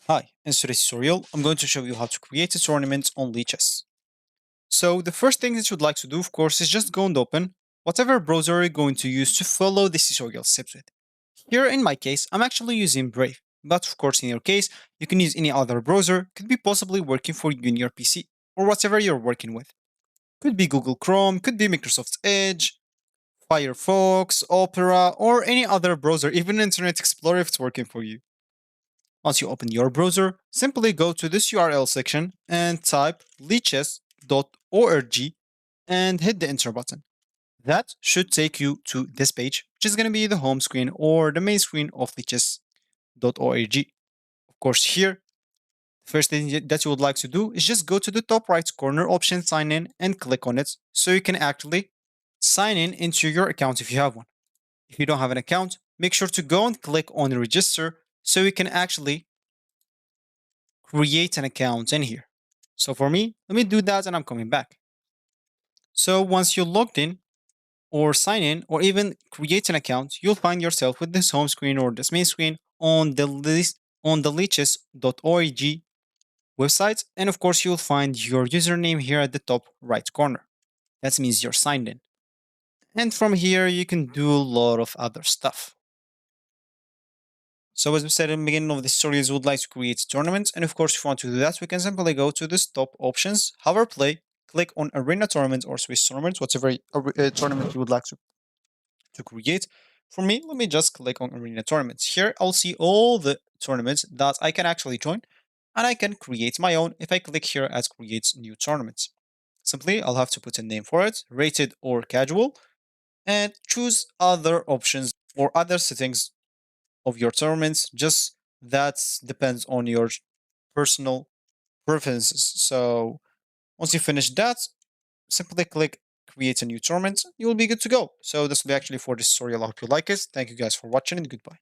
Hi, in today's tutorial, I'm going to show you how to create a tournament on Lichess. So the first thing that you'd like to do, of course, is just go and open whatever browser you're going to use to follow this tutorial steps with. Here in my case, I'm actually using Brave, but of course in your case, you can use any other browser, could be possibly working for you in your PC, or whatever you're working with. Could be Google Chrome, could be Microsoft Edge, Firefox, Opera, or any other browser, even Internet Explorer if it's working for you. Once you open your browser, simply go to this URL section and type lichess.org and hit the enter button. That should take you to this page, which is going to be the home screen or the main screen of lichess.org. Of course, here, first thing that you would like to do is just go to the top right corner option sign in and click on it so you can actually sign in into your account if you have one. If you don't have an account, make sure to go and click on register so you can actually create an account in here. So for me, let me do that and I'm coming back. So once you're logged in or sign in or even create an account, you'll find yourself with this home screen or this main screen on the list on the lichess.org website. And of course, you'll find your username here at the top right corner. That means you're signed in. And from here, you can do a lot of other stuff. So as we said in the beginning of the series, we would like to create tournaments. And of course, if you want to do that, we can simply go to this top options, hover play, click on arena tournament or Swiss tournament, whatever tournament you would like to create. For me, let me just click on arena tournaments. Here, I'll see all the tournaments that I can actually join and I can create my own if I click here as create new tournaments. Simply, I'll have to put a name for it, rated or casual, and choose other options or other settings of your tournaments. Just that depends on your personal preferences. So once you finish that, simply click create a new tournament. You will be good to go. So this will be actually for this tutorial. I hope you like it. Thank you guys for watching and goodbye.